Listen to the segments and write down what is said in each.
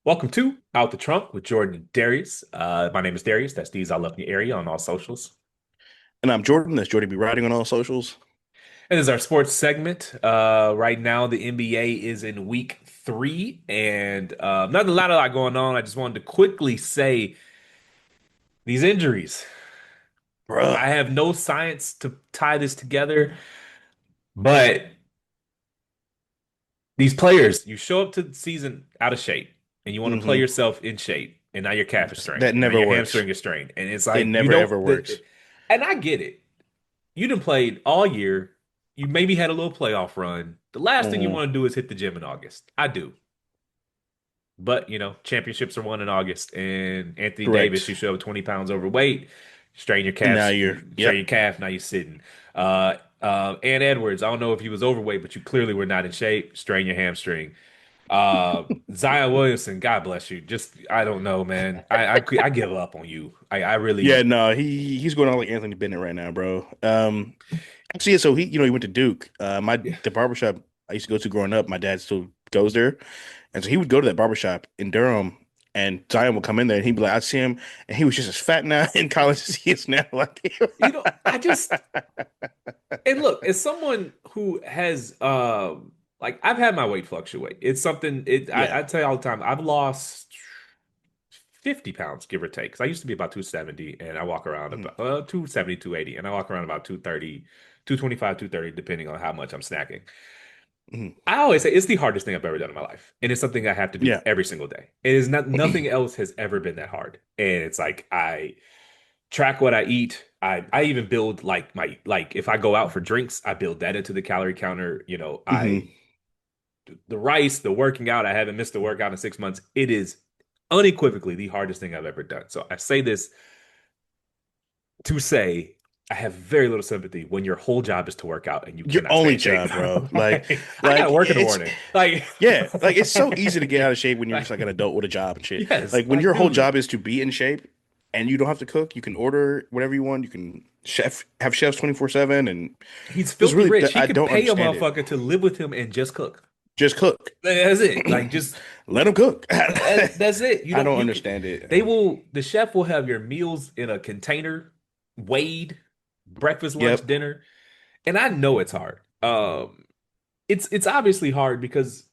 Welcome to Out the Trunk with Jordan and Darius. My name is Darius. That's D's I Love in the Area on all socials. And I'm Jordan. That's Jordan be writing on all socials. It is our sports segment. Right now, the NBA is in week three, and not a lot going on. I just wanted to quickly say these injuries. Bruh. I have no science to tie this together, but these players, you show up to the season out of shape, and you want to play hmm yourself in shape, and now your calf is strained, That and now never your works. hamstring is strained, and it's It like you never don't. ever works. And I get it. You done played all year. You maybe had a little playoff run. The last thing you hmm want to do is hit the gym in August. I do. But, championships are won in August. And Anthony Davis, Correct. you show up 20 pounds overweight, strain your And now calves, you're, strain yep. your calf, now you're sitting. Ant Edwards, I don't know if he was overweight, but you clearly were not in shape. Strain your hamstring. Zion Williamson, God bless you. Just I don't know, man. I give up on you. I Yeah, really. no, he's going on like Anthony Bennett right now, bro. Actually, so he went to Duke. The barbershop I used to go to growing up, my dad still goes there. And so he would go to that barbershop in Durham, and Zion would come in there and he'd be like, I'd see him, and he was just as fat now in college as he is now. Like, I just And look, as someone who has like I've had my weight fluctuate. It's something yeah. I tell you all the time, I've lost 50 pounds, give or take. Because I used to be about 270 and I walk around Mhm. about 270, 280, and I walk around about 230, 225, 230, depending on how much I'm snacking. Mhm. I always say it's the hardest thing I've ever done in my life. And it's something I have to do Yeah. every single day. It is not nothing else has ever been that hard. And it's like I track what I eat. I even build like my like if I go out for drinks, I build that into the calorie counter. hmm The rice, the working out, I haven't missed a workout in 6 months. It is unequivocally the hardest thing I've ever done. So I say this to say I have very little sympathy when your whole job is to work out and you Your cannot stay only in shape. job, bro. I gotta Like work in the it's morning. Like, yeah, like it's so easy to get out of shape when you're just like like an adult with a job and shit. yes, Like when like your whole dude, job is to be in shape and you don't have to cook, you can order whatever you want. You can have chefs 24/7 and he's just filthy really rich. He I could don't pay a understand it. motherfucker to live with him and just cook. Just cook. That's it. Like just Let them cook. That's it. You I don't don't you can understand it. the chef will have your meals in a container, weighed, breakfast, lunch, Yep. dinner. And I know it's hard. It's obviously hard because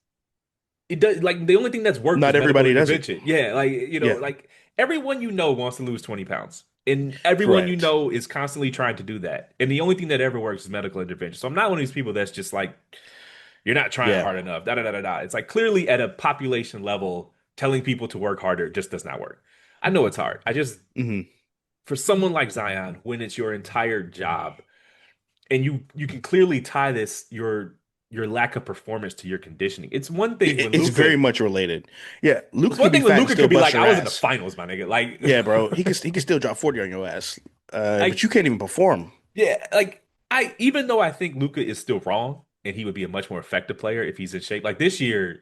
it does like the only thing that's worked Not is medical everybody does it. intervention. Yeah, like Yeah. like everyone wants to lose 20 pounds. And everyone Correct. is constantly trying to do that. And the only thing that ever works is medical intervention. So I'm not one of these people that's just like you're not trying Yeah. hard enough. Da da da da da. It's like clearly at a population level, telling people to work harder just does not work. I know it's hard. I just hmm for someone like Zion, when it's your entire job, and you can clearly tie this your lack of performance to your conditioning. It's very much related. Yeah, It's Luca one could be thing when fat and Luca still could be bust like, I your was in the ass. finals, my nigga. Like, Yeah, bro. He could still drop 40 on your ass. But like you can't even perform. yeah, like I even though I think Luca is still wrong and he would be a much more effective player if he's in shape. Like this year,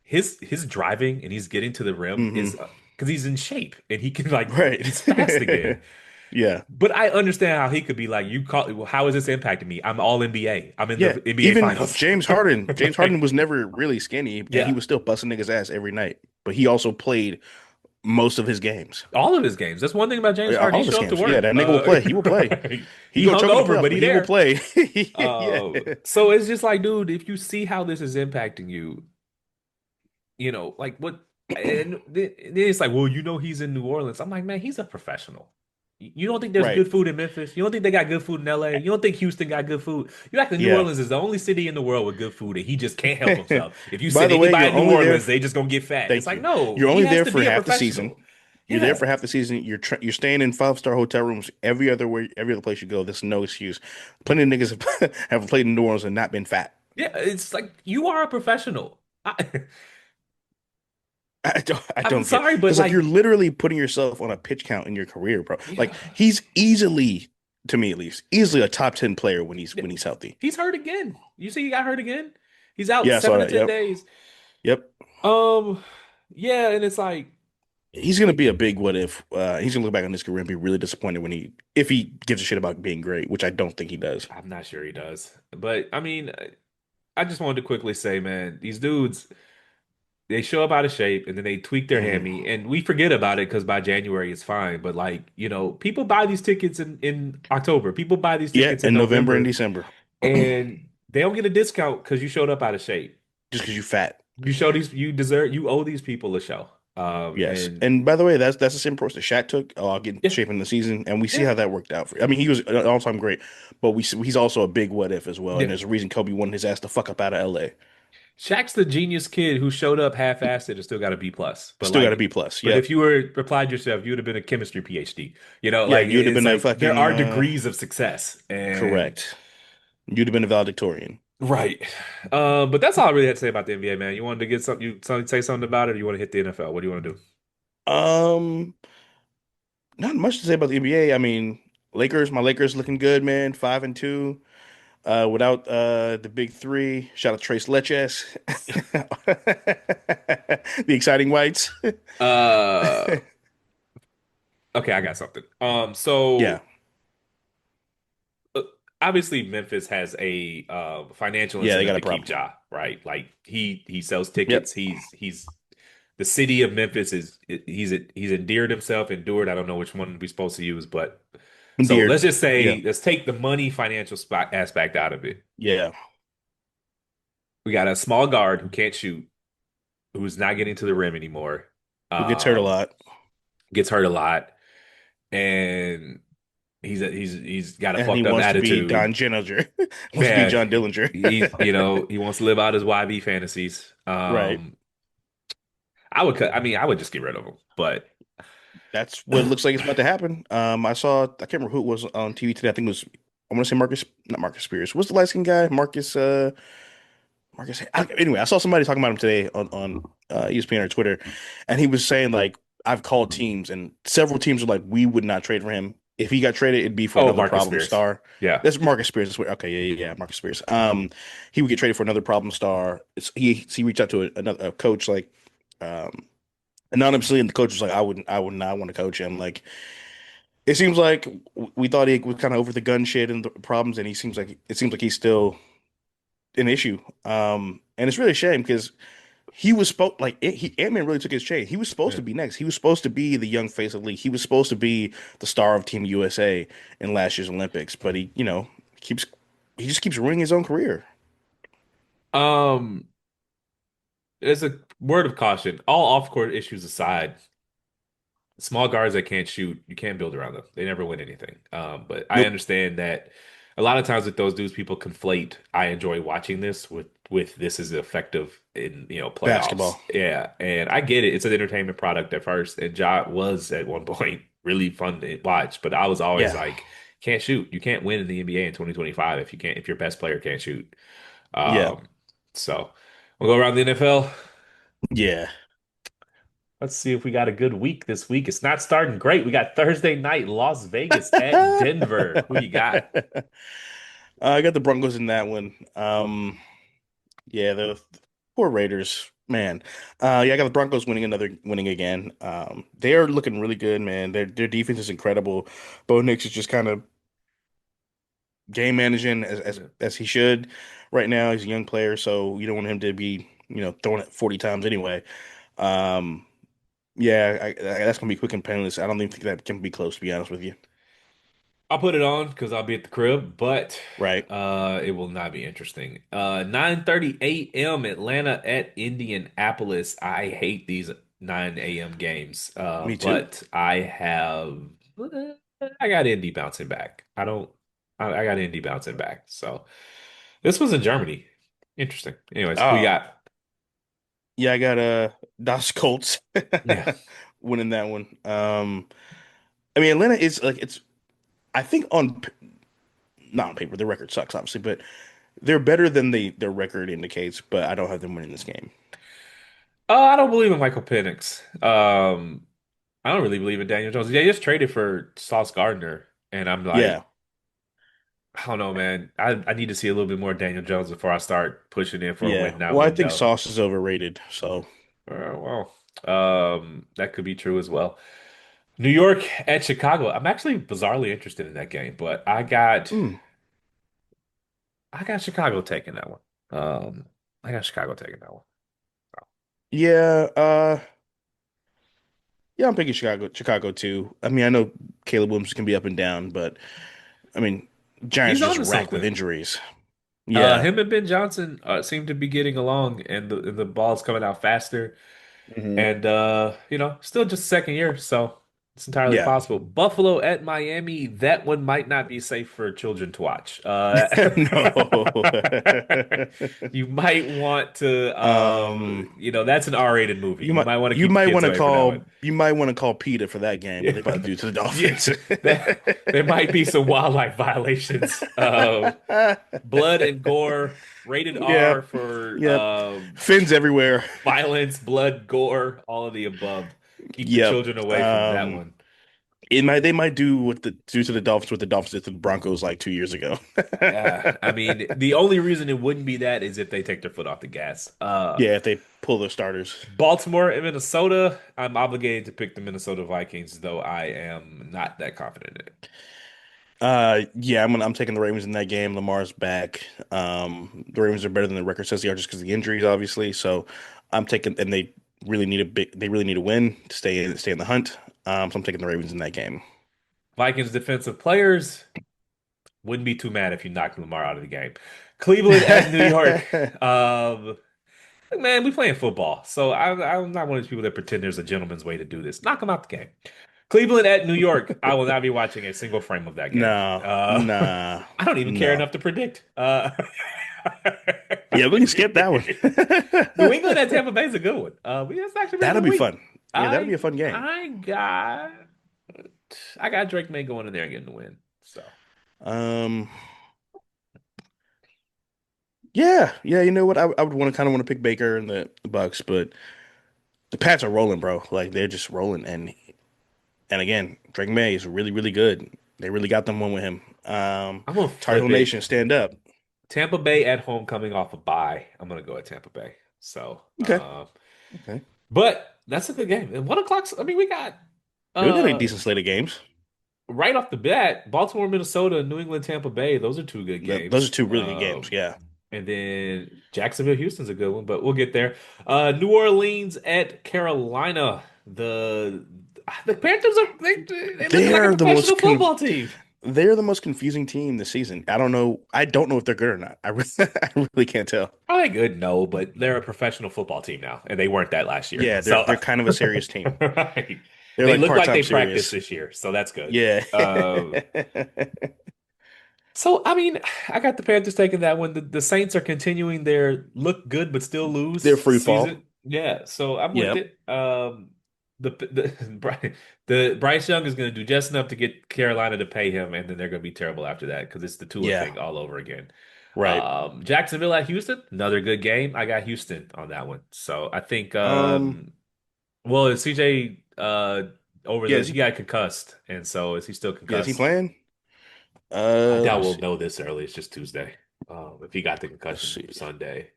his driving and he's getting to the rim is hmm because he's in shape and he can like Right. he's fast again. Yeah. But I understand how he could be like, you call well, how is this impacting me? I'm all NBA. I'm in Yeah. the NBA Even finals. James Harden. James Harden Like, was never really skinny, and he yeah. was still busting niggas' ass every night. But he also played most of his games. All of his games. That's one thing about James Yeah, Harden. all He of his show up to games. Yeah, work. that nigga will play. He will play. He He gonna hung choke in the over, playoffs, but he but he will there. play. Yeah. So it's just like, dude, if you see how this is impacting you, like what, and then it's like, well, he's in New Orleans. I'm like, man, he's a professional. You don't think there's Right. good food in Memphis? You don't think they got good food in LA? You don't think Houston got good food? You act like New Yeah. Orleans is the only city in the world with good food and he just can't help himself. If you By send the way, anybody you're to New only there. Orleans, they just gonna get fat. It's Thank like, you. no, You're he only has there to for be a half the season. professional. You're there Yeah. for half the season. You're staying in five-star hotel rooms every other place you go. There's no excuse. Plenty of niggas have played in New Orleans and not been fat. Yeah, it's like you are a professional. I I'm don't get sorry, but because like you're like, literally putting yourself on a pitch count in your career, bro. yeah, Like he's easily, to me at least, easily a top 10 player when yeah, he's healthy. he's hurt again. You see, he got hurt again. He's out Yeah, I saw seven to that. ten Yep. days. Yep. Um, yeah, and it's like He's gonna be a big what if. He's gonna look back on his career and be really disappointed when if he gives a shit about being great, which I don't think he does. I'm not sure he does, but I mean, I just wanted to quickly say, man, these dudes. they show up out of shape and then they tweak their Mm. hammy and we forget about it because by January it's fine. But like, people buy these tickets in October. People buy these Yeah, tickets in in November and November December, just and they don't get a discount because you showed up out of shape. because you fat. You owe these people a show. Yes. And And by the way, that's the same approach that Shaq took. Oh, I'll get in yeah, shape in the season, and we see yeah, how that worked out for. I mean, he was an all-time great, but he's also a big what if as well. And yeah. there's a reason Kobe wanted his ass to fuck up out of LA. Shaq's the genius kid who showed up half-assed and still got a B plus. But Still got a like, B plus. but if Yep. you were replied yourself, you would have been a chemistry PhD. Yeah, Like you would have it's been a like there fucking are degrees of success, and correct. You'd have been a valedictorian. right. But that's all I really had to say about the NBA, man. You wanted to get say something about it, or you want to hit the NFL? What do you want to do? Um, Not much to say about the NBA. I mean, my Lakers looking good, man. 5-2. Without the big three. Shout out Trace Leches. The exciting whites. Uh, okay, I got something. Yeah. Uh, Obviously Memphis has a financial Yeah, they incentive got a to keep problem. Ja, right? Like he sells Yep. tickets. He's the city of Memphis is he's endeared himself, endured. I don't know which one we're supposed to use, but so let's Endeared. just Yeah. say let's take the money financial spot aspect out of it. Yeah. We got a small guard who can't shoot, who's not getting to the rim anymore. Who gets hurt a Um, lot. Gets hurt a lot, and he's got a And he fucked up wants to be attitude. Don Jenninger. Wants to be Man, John Dillinger. he wants to live out his YB fantasies. Right. I mean, I would just get rid of him, but That's what it looks like it's about to happen. I can't remember who it was on TV today. I think it was, I want to say not Marcus Spears. What's the light skinned guy? Anyway, I saw somebody talking about him today on ESPN or Twitter, and he was saying like I've called teams, and several teams are like we would not trade for him. If he got traded, it'd be for oh, another Marcus problem Spears. star. Yeah. That's Marcus Spears. Okay, yeah, Marcus Spears. He would get traded for another problem star. He reached out to another coach like um anonymously, and the coach was like, I would not want to coach him. Like it seems like we thought he was kind of over the gun shit and the problems, and it seems like he's still an issue. And it's really a shame because he was supposed like Ant-Man really took his chain. He was supposed Yeah. to be next. He was supposed to be the young face of the league. He was supposed to be the star of Team USA in last year's Olympics, but keeps he just keeps ruining his own career. Um, as a word of caution, all off-court issues aside, small guards that can't shoot, you can't build around them. They never win anything. But I Nope. understand that a lot of times with those dudes, people conflate. I enjoy watching this with this is effective in playoffs. Basketball. Yeah, and I get it. It's an entertainment product at first, and Ja was at one point really fun to watch. But I was always Yeah. like, can't shoot. You can't win in the NBA in 2025 if your best player can't shoot. Yeah. Um, so we'll go around the NFL. Yeah. Let's see if we got a good week this week. It's not starting great. We got Thursday night, Las Vegas at Denver. Who you got? I got the Broncos in that one. Yeah, the poor Raiders, man. Yeah, I got the Broncos winning again. They are looking really good, man. Their defense is incredible. Bo Nix is just kind of game managing as he should right now. He's a young player, so you don't want him to be, throwing it 40 times anyway. Um, yeah, that's gonna be quick and painless. I don't even think that can be close, to be honest with you. I'll put it on because I'll be at the crib, but Right. it will not be interesting. 9:30 a.m. Atlanta at Indianapolis. I hate these 9 a.m. games. Me too. But I got Indy bouncing back. I got Indy bouncing back. So this was in Germany. Interesting. Anyways, who you Oh, got? yeah, I got Das Colts Yeah. winning that one. I mean, Atlanta is like I think not on paper, the record sucks, obviously, but they're better than their record indicates. But I don't have them winning this game. I don't believe in Michael Penix. I don't really believe in Daniel Jones. They just traded for Sauce Gardner, and I'm Yeah, like, I don't know, man. I need to see a little bit more Daniel Jones before I start pushing in for a yeah. win now Well, I think window. Sauce is overrated. So, That could be true as well. New York at Chicago. I'm actually bizarrely interested in that game, but mm, I got Chicago taking that one. I got Chicago taking that one. Yeah, yeah, I'm picking Chicago too. I mean, I know Caleb Williams can be up and down, but I mean, Giants He's are just on to racked with something. injuries. Yeah. Him and Ben Johnson seem to be getting along, and the ball's coming out faster. Hmm. And still just second year, so it's entirely Yeah. possible. Buffalo at Miami, that one might not be safe for children to watch. No. You might want to, Um, that's an R-rated movie. You might want to you keep the might kids want to away from that one. call PETA for that game, what they Yeah, about to do to the yeah, Dolphins. that there might be some wildlife violations. Blood and gore, rated Yeah. R for Yep. Fins everywhere. violence, blood, gore, all of the above. Keep the Yep. children away from that one. They might do what the do to the Dolphins what the Dolphins did to the Broncos like 2 years ago. I mean, the only reason it wouldn't be that is if they take their foot off the gas. Yeah, if they pull their starters. Baltimore and Minnesota, I'm obligated to pick the Minnesota Vikings, though I am not that confident in it. Yeah, I'm taking the Ravens in that game. Lamar's back. The Ravens are better than the record says they are just because of the injuries, obviously. So I'm taking, and they really need a win to stay in the hunt. So I'm taking the Ravens in that game. Vikings defensive players, wouldn't be too mad if you knocked Lamar out of the game. Cleveland at New York. Um, Man, we playing football, so I'm not one of those people that pretend there's a gentleman's way to do this. Knock them out the game. Cleveland at New York. I will not be watching a single frame of that game. No, nah, I don't even care no. enough to predict. Yeah, we can skip that one. New England at Tampa Bay is a good one. It's actually a pretty That'll good be week. fun. Yeah, that'll be I a fun game. I got I got Drake May going in there and getting the win. So Um, yeah. You know what? I would want to pick Baker and the Bucks, but the Pats are rolling, bro. Like they're just rolling, and again, Drake May is really really good. They really got them one with him. I'm gonna Tar Heel flip it. Nation, stand up. Tampa Bay at home coming off a bye. I'm gonna go at Tampa Bay. So Okay, okay. but that's a good game. And 1 o'clock. I mean, we got Yeah, we got a uh decent slate of games. right off the bat, Baltimore, Minnesota, New England, Tampa Bay. Those are two good Those are games. two really good games. Yeah, And then Jacksonville, Houston's a good one, but we'll get there. New Orleans at Carolina. The Panthers they look like a they're the professional most football team. they're the most confusing team this season. I don't know. I don't know if they're good or not. I really can't tell. Are they good? No, but they're a professional football team now, and they weren't that last year. Yeah, So, they're kind of a serious team. right. They're They like look like part-time they practiced serious. this year, so that's good. Yeah. So I mean, I got the Panthers taking that one. The Saints are continuing their look good but still They're lose free fall. season. Yeah, so I'm with Yep. it. The Bryce Young is going to do just enough to get Carolina to pay him, and then they're going to be terrible after that because it's the Tua Yeah. thing all over again. Right. Jacksonville at Houston, another good game. I got Houston on that one. So I think Um, well, CJ yeah, he got concussed, and so is he still is he concussed? playing? I Let doubt me we'll see. know this early. It's just Tuesday. If he got the Let's concussion see. Sunday.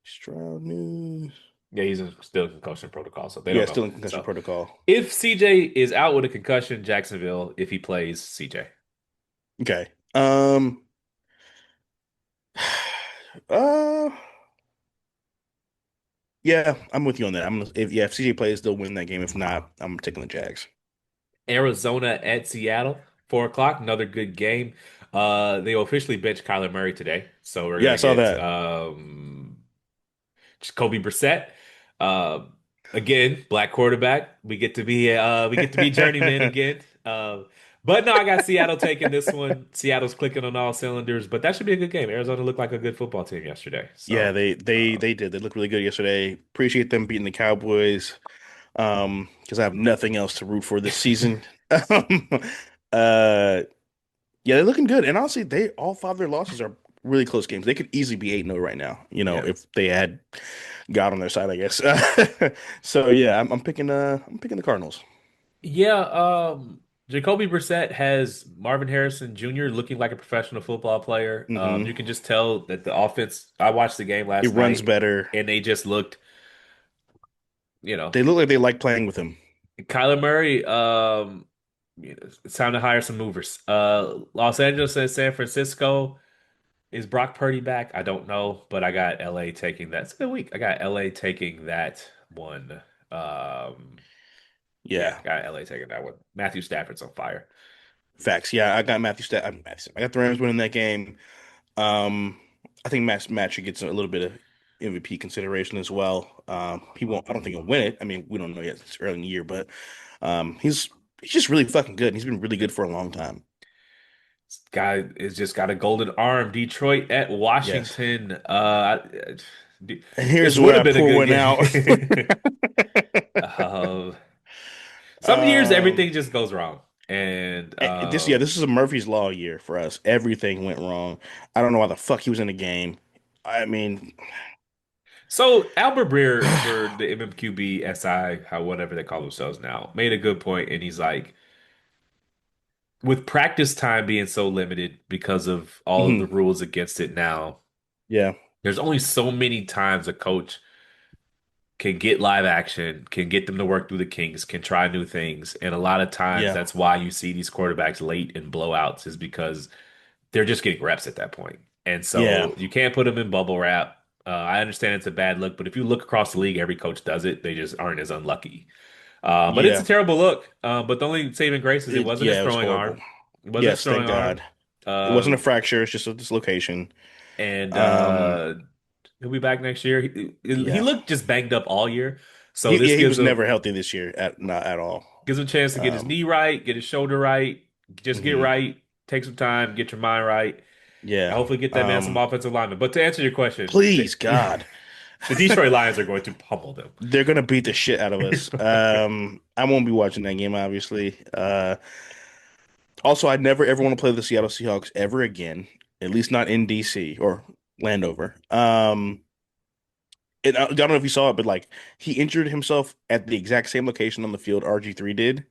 Stroud news. Yeah, still in concussion protocol, so they Yeah, don't know. still in concussion So protocol. if CJ is out with a concussion, Jacksonville, if he plays CJ. Okay. Um, uh, yeah, I'm with you on that. If CJ plays, they'll win that game. If not, I'm taking the Jags. Arizona at Seattle, 4 o'clock, another good game. They officially benched Kyler Murray today, so we're Yeah, I gonna saw get that. Jacoby Brissett. Uh, Again, black quarterback. We get to be journeyman again. But no, I got Seattle taking this one. Seattle's clicking on all cylinders, but that should be a good game. Arizona looked like a good football team yesterday. Yeah, So, they did. They looked really good yesterday. Appreciate them beating the Cowboys. Because I have nothing else to root for this season. Um, uh, yeah, they're looking good. And honestly, they all five of their losses are really close games. They could easily be 8-0 right now, yeah, if they had God on their side, I guess. So yeah, I'm picking the Cardinals. yeah. Jacoby Brissett has Marvin Harrison Jr. looking like a professional football player. Hmm. You can just tell that the offense. I watched the game It last runs night, better. and they just looked. You know, They look like they like playing with him. Kyler Murray, it's time to hire some movers. Los Angeles and San Francisco. Is Brock Purdy back? I don't know, but I got LA taking that. It's a good week. I got LA taking that one. Um, yeah, Yeah, got LA taking that one. Matthew Stafford's on fire. facts. Yeah, I got Matthew. I got the Rams winning that game. Um, I think Matt should get a little bit of MVP consideration as well. He won't. I don't think he'll win it. I mean, we don't know yet. It's early in the year, but he's just really fucking good. And he's been really good for a long time. This guy is just got a golden arm. Detroit at Yes. Washington. And This here's would where have I been a pour good one out. game. Uh, some years Um, everything just goes wrong, and this is a Murphy's Law year for us. Everything went wrong. I don't know why the fuck he was in the game. I mean, so Albert Breer for the MMQB SI, how whatever they call themselves now, made a good point, and he's like, with practice time being so limited because of all of the mhm, rules against it now, yeah, there's only so many times a coach can get live action, can get them to work through the kinks, can try new things. And a lot of times yeah, that's why you see these quarterbacks late in blowouts is because they're just getting reps at that point. And yeah, so you can't put them in bubble wrap. I understand it's a bad look, but if you look across the league, every coach does it. They just aren't as unlucky. But it's a yeah. terrible look. But the only saving grace is it wasn't his Yeah, it was throwing horrible. arm. It wasn't his Yes, thank throwing arm. God. It wasn't a Um, fracture, it's just a dislocation. and Um, he'll be back next year. He yeah. looked just banged up all year, so this Yeah, he was never healthy this year at not at all. gives him a chance to get his Um, knee right, get his shoulder right, just get mhm, right, take some time, get your mind right, and yeah. hopefully get that man some offensive linemen. But to answer your question, Please, God. the Detroit Lions are going to pummel them. They're gonna beat the shit out of us. I won't be watching that game, obviously. Also, I'd never ever want to play the Seattle Seahawks ever again, at least not in DC or Landover. And I don't know if you saw it, but like he injured himself at the exact same location on the field RG3 did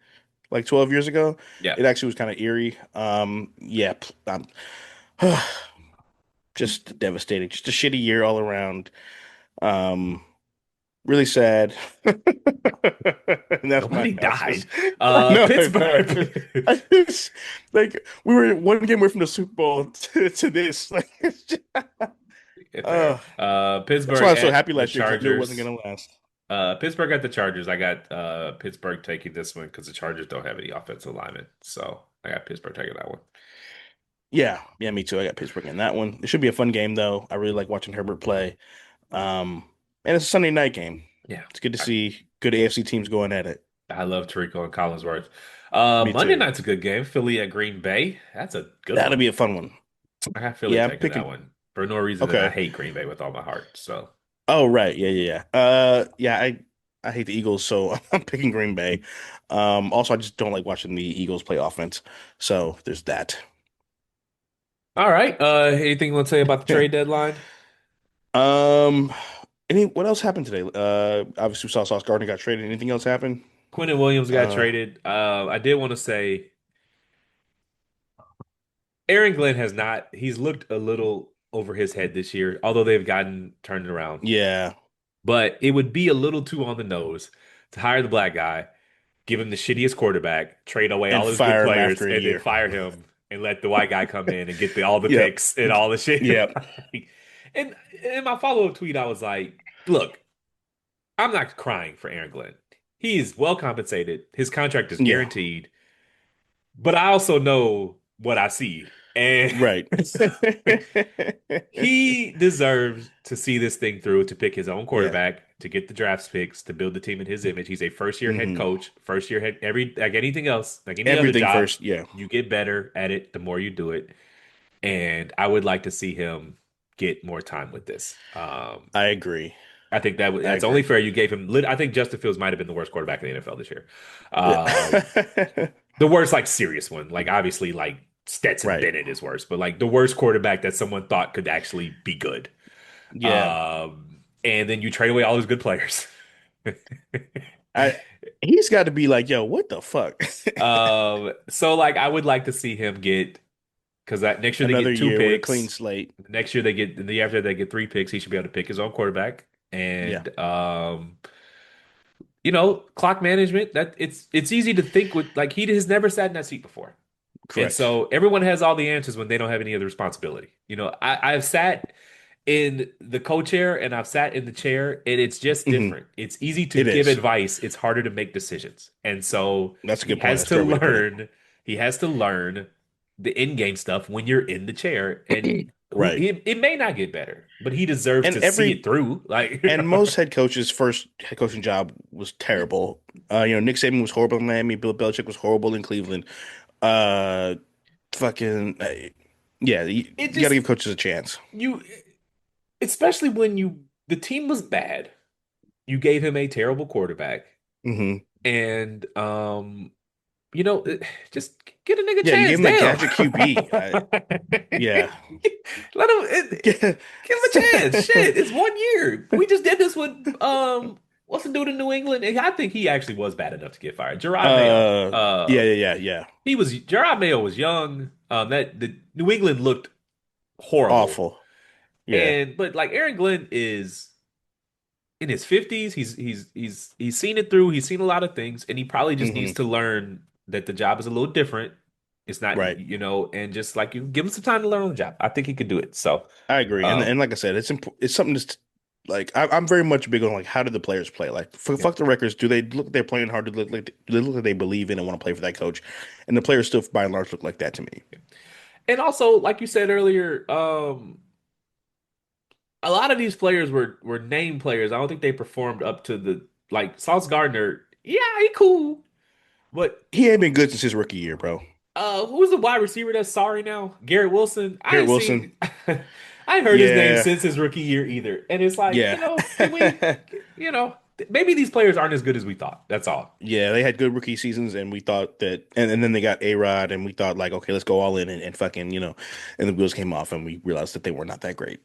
like 12 years ago. Yeah. It actually was kind of eerie. Yeah, just devastating. Just a shitty year all around. Um, really sad. And that's my Nobody analysis. died. I know, Pittsburgh. I just like we were one game away from the Super Bowl to this. Like, uh, Fair. that's Pittsburgh why I was so at happy the last year because I knew it wasn't Chargers. gonna last. Pittsburgh at the Chargers. I got Pittsburgh taking this one because the Chargers don't have any offensive linemen. So I got Pittsburgh taking that one. Yeah, yeah, me too. I got Pittsburgh in that one. It should be a fun game though. I really like watching Herbert play. And it's a Sunday night game. Yeah. It's good to I, see good AFC teams going at it. I love Tarico and Collinsworth. Me Monday too. night's a good game. Philly at Green Bay. That's a good That'll one. be a fun one. I have Philly Yeah, I'm taking that picking. one for no reason than I Okay. hate Green Bay with all my heart. So Oh, right. Yeah, yeah, yeah. Yeah, I hate the Eagles, so I'm picking Green Bay. Also, I just don't like watching the Eagles play offense. So there's that. all right. Anything you want to say about the trade deadline? Um, what else happened today? Obviously we saw Sauce Gardner got traded. Anything else happen? Quentin Williams got Uh, traded. I did want to say Aaron Glenn has not. He's looked a little over his head this year, although they've gotten turned around. yeah, But it would be a little too on the nose to hire the black guy, give him the shittiest quarterback, trade away and all his good fire him players, after a and then year. fire him and let the white guy come in and get all the Yep, picks and all the shit. yep, And in my follow-up tweet, I was like, look, I'm not crying for Aaron Glenn. He's well compensated. His contract is yeah, guaranteed. But I also know what I see. And right. he deserves to see this thing through, to pick his own Yeah. quarterback, to get the draft picks, to build the team in his image. He's a first year head Hmm. coach, first year head, every like anything else, like any other Everything job, first. Yeah, you get better at it the more you do it. And I would like to see him get more time with this. I agree. I think I that's only agree. fair. You gave him. I think Justin Fields might have been the worst quarterback in the NFL this year. Um, Yeah. the worst, like serious one. Like obviously, like Stetson Right. Bennett is worse, but like the worst quarterback that someone thought could actually be good. Yeah. And then you trade away all his good players. I he's got to be like, yo, what the fuck? So like I would like to see him get because that next year they Another get two year with a clean picks. slate. Next year they get the year after they get three picks. He should be able to pick his own quarterback. Yeah. And clock management, that it's easy to think with like he has never sat in that seat before. And Correct. so everyone has all the answers when they don't have any other responsibility. I've sat in the co-chair and I've sat in the chair, and it's just Hmm. different. It's easy to It give is. advice. It's harder to make decisions. And so That's a he good point. has That's a to great way to put it. learn, he has to learn the in-game stuff when you're in the chair. And Right. it may not get better, but he deserves And to see it every through. Like, and most head coaches' first head coaching job was terrible. Nick Saban was horrible in Miami. Bill Belichick was horrible in Cleveland. Uh, fucking yeah. it You got to just give coaches a chance. you especially when the team was bad. You gave him a terrible quarterback, Hmm. and you know, just get a nigga a Yeah, you gave chance. him a Damn. gadget QB. Yeah. Let him give him a chance. Shit, it's 1 year. We just did this with what's the dude in New England? And I think he actually was bad enough to get fired. Gerard Mayo. Yeah, yeah, yeah, yeah. Gerard Mayo was young. That the New England looked horrible. Awful. Yeah. And but like Aaron Glenn is in his 50s. He's seen it through. He's seen a lot of things, and he probably just needs Hmm. to learn that the job is a little different. It's not, Right. and just like you give him some time to learn on the job. I think he could do it. So, I agree. And um, like I said, it's something that's like I'm very much big on like how do the players play? Like yeah. fuck the records. Do they look like they're playing hard? Do they look like they believe in and want to play for that coach? And the players still by and large look like that to me. And also, like you said earlier, a lot of these players were name players. I don't think they performed up to the like Sauce Gardner. Yeah, he cool, but He ain't been good since his rookie year, bro. who's the wide receiver that's sorry now? Garrett Wilson. I Garrett ain't Wilson. seen, I ain't heard his name Yeah. since his rookie year either. And it's like, Yeah. can we, maybe these players aren't as good as we thought. That's all. Yeah, they had good rookie seasons, and we thought that, and then they got A-Rod, and we thought like, okay, let's go all in and fucking, and the wheels came off, and we realized that they were not that great.